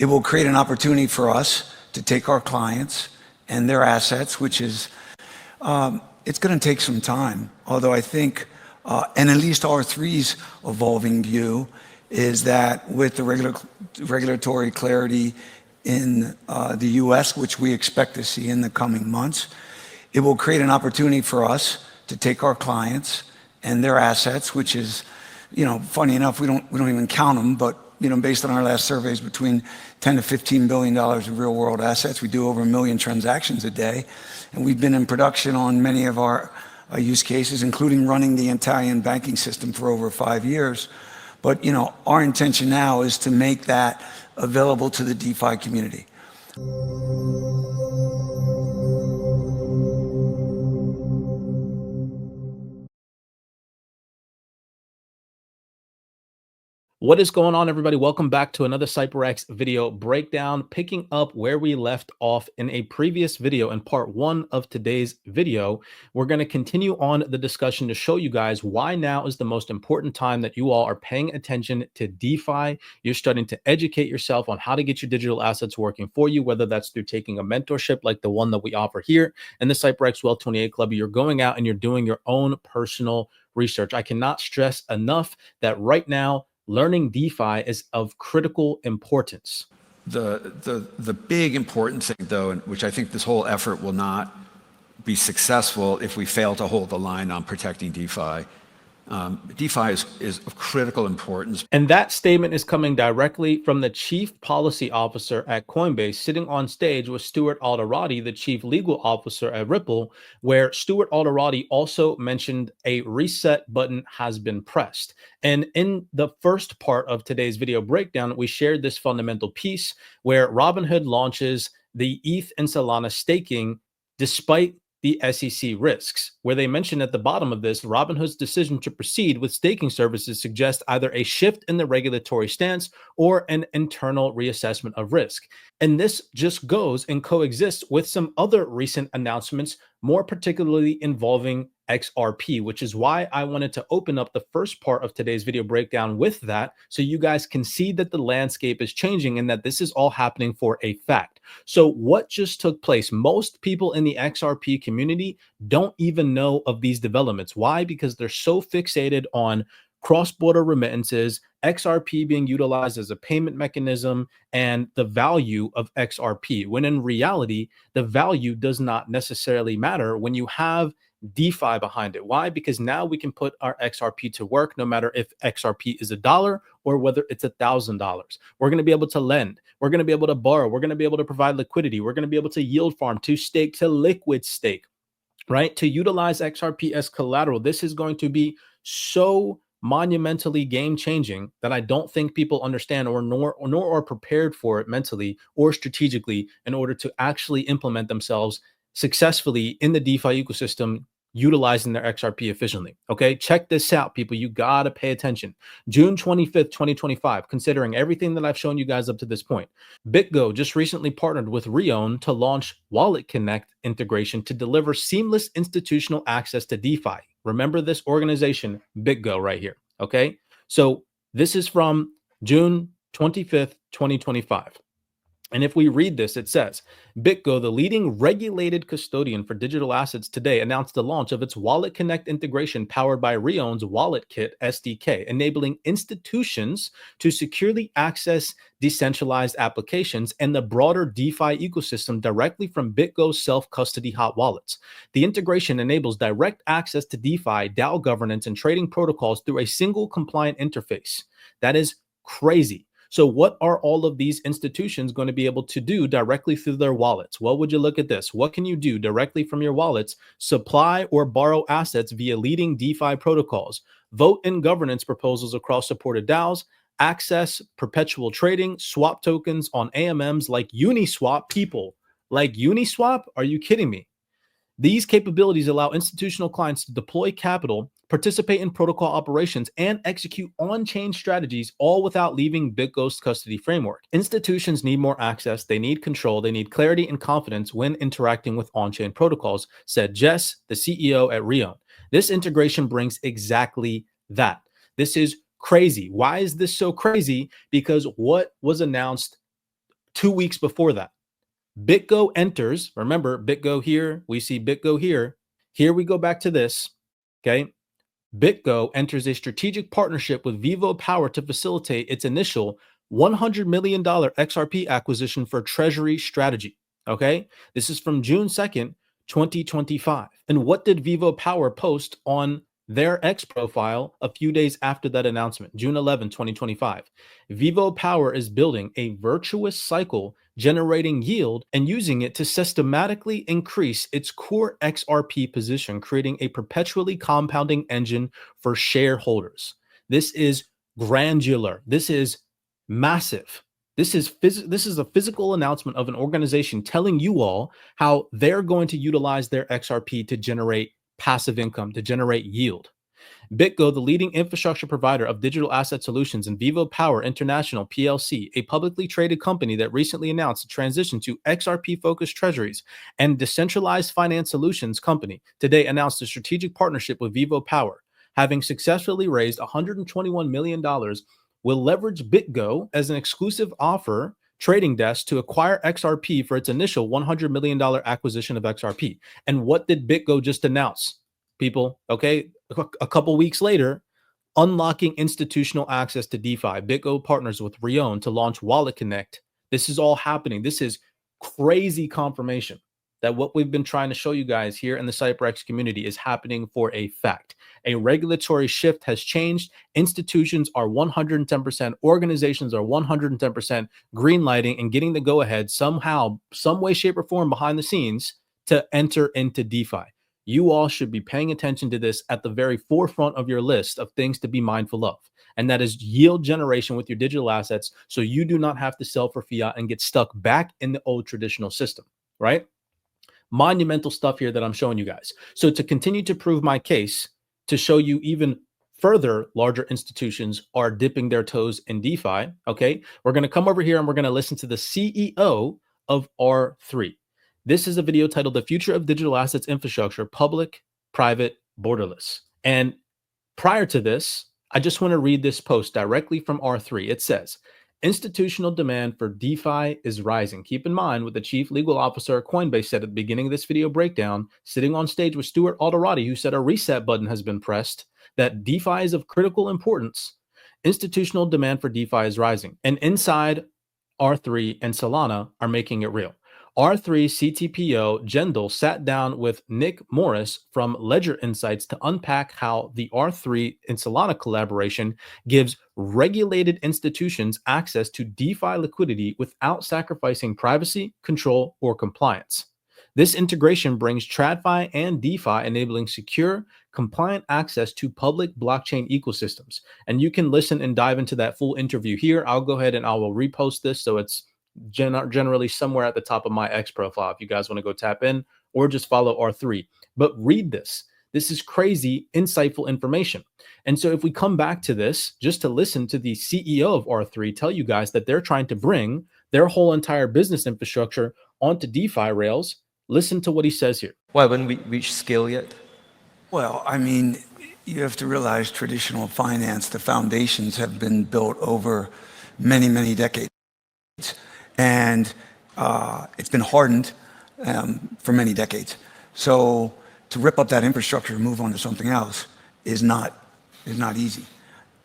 It will create an opportunity for us to take our clients and their assets, which is, it's going to take some time. Although I think, and at least R3's evolving view is that with the regulatory clarity in the US, which we expect to see in the coming months, it will create an opportunity for us to take our clients and their assets, which is, funny enough, we don't even count them, but based on our last surveys, between 10 to 15 billion dollars of real world assets. We do over 1 million transactions a day, and we've been in production on many of our use cases, including running the Italian banking system for over 5 years. But our intention now is to make that available to the DeFi community. What is going on, everybody? Welcome back to another CYPRX video breakdown, picking up where we left off in a previous video. In part 1 of today's video, we're going to continue on the discussion to show you guys why now is the most important time that you all are paying attention to DeFi. You're starting to educate yourself on how to get your digital assets working for you, whether that's through taking a mentorship like the one that we offer here in the CYPRX Wealth 28 Club. You're going out and you're doing your own personal research. I cannot stress enough that right now, learning DeFi is of critical importance. The big important thing, though, and which I think this whole effort will not be successful if we fail to hold the line on protecting DeFi. DeFi is of critical importance. And that statement is coming directly from the Chief Policy Officer at Coinbase, sitting on stage with Stuart Alderoty, the Chief Legal Officer at Ripple, where Stuart Alderoty also mentioned a reset button has been pressed. And in the first part of today's video breakdown, we shared this fundamental piece where Robinhood launches the ETH and Solana staking despite the SEC risks, where they mentioned at the bottom of this, Robinhood's decision to proceed with staking services suggests either a shift in the regulatory stance or an internal reassessment of risk. And this just goes and coexists with some other recent announcements, more particularly involving Xrp, which is why I wanted to open up the first part of today's video breakdown with that, so you guys can see that the landscape is changing and that this is all happening for a fact. So what just took place? Most people in the Xrp community don't even know of these developments. Why? Because they're so fixated on cross-border remittances, XRP being utilized as a payment mechanism, and the value of XRP, when in reality, the value does not necessarily matter when you have DeFi behind it. Why? Because now we can put our XRP to work, no matter if XRP is $1 or whether it's $1,000. We're going to be able to lend. We're going to be able to borrow. We're going to be able to provide liquidity. We're going to be able to yield farm, to stake, to liquid stake, right? To utilize XRP as collateral. This is going to be so monumentally game-changing that I don't think people understand nor are prepared for it mentally or strategically in order to actually implement themselves successfully in the DeFi ecosystem, utilizing their XRP efficiently. Okay, check this out, people. You gotta pay attention. June 25th, 2025, considering everything that I've shown you guys up to this point, BitGo just recently partnered with Rion to launch Wallet Connect integration to deliver seamless institutional access to DeFi. Remember this organization, BitGo, right here. Okay, so this is from June 25th, 2025. And if we read this, it says, BitGo, the leading regulated custodian for digital assets today, announced the launch of its Wallet Connect integration powered by Rion's Wallet Kit SDK, enabling institutions to securely access decentralized applications and the broader DeFi ecosystem directly from BitGo's self-custody hot wallets. The integration enables direct access to DeFi, DAO governance, and trading protocols through a single compliant interface. That is crazy. So what are all of these institutions going to be able to do directly through their wallets? Well, would you look at this? What can you do directly from your wallets? Supply or borrow assets via leading DeFi protocols, vote in governance proposals across supported DAOs, access perpetual trading, swap tokens on AMMs like Uniswap. People like Uniswap? Are you kidding me? These capabilities allow institutional clients to deploy capital, participate in protocol operations, and execute on-chain strategies, all without leaving BitGo's custody framework. Institutions need more access, they need control, they need clarity and confidence when interacting with on-chain protocols, said Jess, the CEO at Rion. This integration brings exactly that. This is crazy. Why is this so crazy? Because what was announced 2 weeks before that. BitGo enters, remember BitGo here, we see BitGo here. Here we go back to this, okay? BitGo enters a strategic partnership with Vivo Power to facilitate its initial $100 million XRP acquisition for treasury strategy, okay? This is from June 2nd, 2025. And what did Vivo Power post on their X profile a few days after that announcement? June 11, 2025. Vivo Power is building a virtuous cycle, generating yield and using it to systematically increase its core XRP position, creating a perpetually compounding engine for shareholders. This is granular. This is massive. This is a physical announcement of an organization telling you all how they're going to utilize their XRP to generate passive income, to generate yield. BitGo, the leading infrastructure provider of digital asset solutions, and Vivo Power International PLC, a publicly traded company that recently announced a transition to XRP-focused treasuries and decentralized finance solutions company, today announced a strategic partnership with Vivo Power, having successfully raised $121 million, will leverage BitGo as an exclusive offer trading desk to acquire XRP for its initial $100 million acquisition of XRP. And what did BitGo just announce, people? Okay, a couple weeks later, unlocking institutional access to DeFi. BitGo partners with Rion to launch Wallet Connect. This is all happening. This is crazy confirmation that what we've been trying to show you guys here in the CYPRX community is happening for a fact. A regulatory shift has changed. Institutions are 110%, organizations are 110% greenlighting and getting the go-ahead somehow, some way, shape, or form behind the scenes to enter into DeFi. You all should be paying attention to this at the very forefront of your list of things to be mindful of. And that is yield generation with your digital assets, so you do not have to sell for fiat and get stuck back in the old traditional system, right? Monumental stuff here that I'm showing you guys. So to continue to prove my case, to show you even further larger institutions are dipping their toes in DeFi, okay, we're going to come over here and we're going to listen to the CEO of R3. This is a video titled The Future of Digital Assets Infrastructure, Public, Private, Borderless. And prior to this, I just want to read this post directly from R3. It says, institutional demand for DeFi is rising. Keep in mind what the chief legal officer at Coinbase said at the beginning of this video breakdown, sitting on stage with Stuart Alderati, who said a reset button has been pressed, that DeFi is of critical importance. Institutional demand for DeFi is rising. And inside R3 and Solana are making it real. R3 CTPO Jendal sat down with Nick Morris from Ledger Insights to unpack how the R3 and Solana collaboration gives regulated institutions access to DeFi liquidity without sacrificing privacy, control, or compliance. This integration brings TradFi and DeFi, enabling secure, compliant access to public blockchain ecosystems. And you can listen and dive into that full interview here. I'll go ahead and I will repost this so it's generally somewhere at the top of my X profile if you guys want to go tap in, or just follow R3. But read this. This is crazy, insightful information. And so if we come back to this, just to listen to the CEO of R3 tell you guys that they're trying to bring their whole entire business infrastructure onto DeFi rails, listen to what he says here. Why haven't we reached scale yet? Well, I mean, you have to realize traditional finance, the foundations have been built over many, many decades. And it's been hardened for many decades. So to rip up that infrastructure and move on to something else is not easy.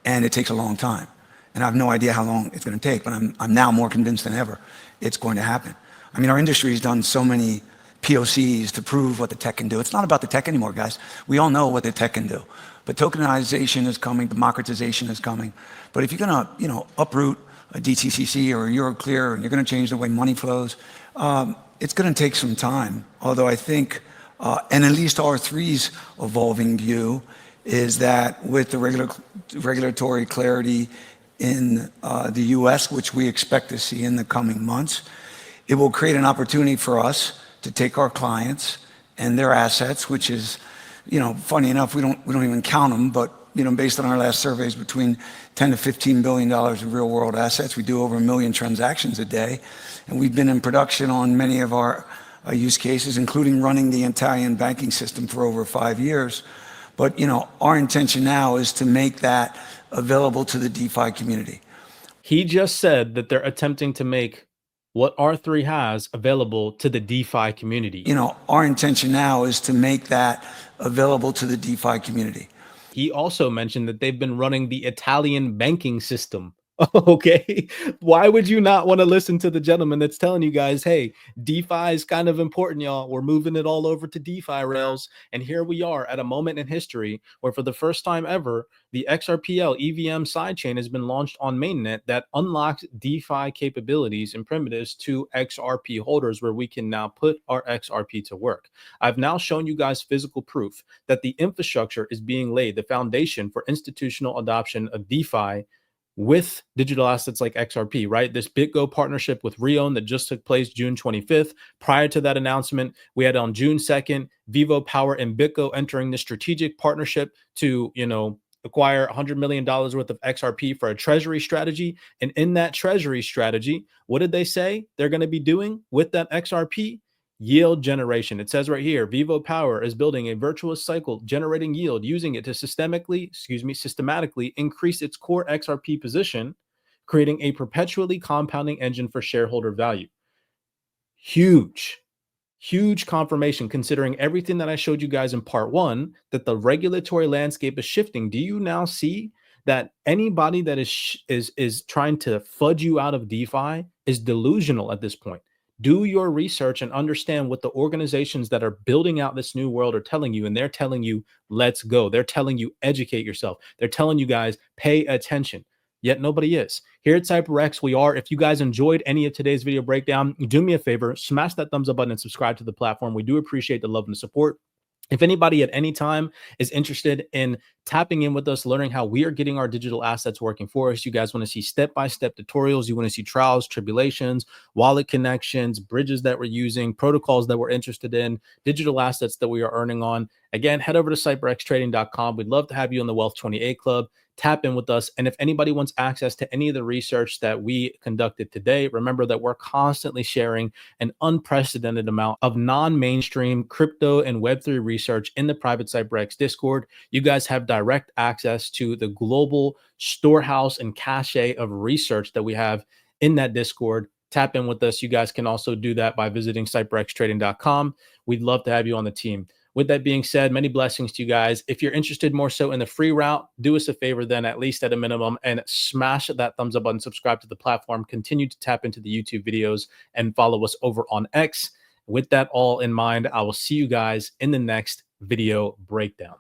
And it takes a long time. And I have no idea how long it's going to take, but I'm now more convinced than ever it's going to happen. I mean, our industry has done so many POCs to prove what the tech can do. It's not about the tech anymore, guys. We all know what the tech can do. But tokenization is coming, democratization is coming. But if you're going to, uproot a DTCC or a Euroclear, and you're going to change the way money flows, it's going to take some time. Although I think, and at least R3's evolving view is that with the regulatory clarity in the US, which we expect to see in the coming months, it will create an opportunity for us to take our clients and their assets, which is, funny enough, we don't even count them, but based on our last surveys, between 10 to $15 billion of real world assets. We do over 1 million transactions a day. And we've been in production on many of our use cases, including running the Italian banking system for over 5 years. But, our intention now is to make that available to the DeFi community. He just said that they're attempting to make what R3 has available to the DeFi community. You know, our intention now is to make that available to the DeFi community. He also mentioned that they've been running the Italian banking system. Okay. Why would you not want to listen to the gentleman that's telling you guys, hey, DeFi is kind of important, y'all. We're moving it all over to DeFi rails. And here we are at a moment in history where, for the first time ever, the Xrpl EVM sidechain has been launched on mainnet that unlocks DeFi capabilities and primitives to XRP holders, where we can now put our XRP to work. I've now shown you guys physical proof that the infrastructure is being laid, the foundation for institutional adoption of DeFi with digital assets like XRP, right? This BitGo partnership with Rion that just took place June 25th. Prior to that announcement, we had on June 2nd, Vivo Power and BitGo entering the strategic partnership to, acquire $100 million worth of XRP for a treasury strategy. And in that treasury strategy, what did they say they're going to be doing with that XRP? Yield generation. It says right here, Vivo Power is building a virtuous cycle, generating yield, using it to systematically increase its core XRP position, creating a perpetually compounding engine for shareholder value. Huge confirmation, considering everything that I showed you guys in part one, that the regulatory landscape is shifting. Do you now see that anybody that is trying to fudge you out of DeFi is delusional at this point? Do your research and understand what the organizations that are building out this new world are telling you. And they're telling you, let's go. They're telling you, educate yourself. They're telling you guys, pay attention. Yet nobody is. Here at CYPRX, we are. If you guys enjoyed any of today's video breakdown, do me a favor, smash that thumbs up button and subscribe to the platform. We do appreciate the love and the support. If anybody at any time is interested in tapping in with us, learning how we are getting our digital assets working for us, you guys want to see step-by-step tutorials, you want to see trials, tribulations, wallet connections, bridges that we're using, protocols that we're interested in, digital assets that we are earning on, again, head over to CYPRXtrading.com. We'd love to have you in the Wealth 28 Club. Tap in with us. And if anybody wants access to any of the research that we conducted today, remember that we're constantly sharing an unprecedented amount of non-mainstream crypto and Web3 research in the private CYPRX Discord. You guys have direct access to the global storehouse and cache of research that we have in that Discord. Tap in with us. You guys can also do that by visiting CYPRXtrading.com. We'd love to have you on the team. With that being said, many blessings to you guys. If you're interested more so in the free route, do us a favor then, at least at a minimum, and smash that thumbs up button, subscribe to the platform, continue to tap into the YouTube videos, and follow us over on X. With that all in mind, I will see you guys in the next video breakdown.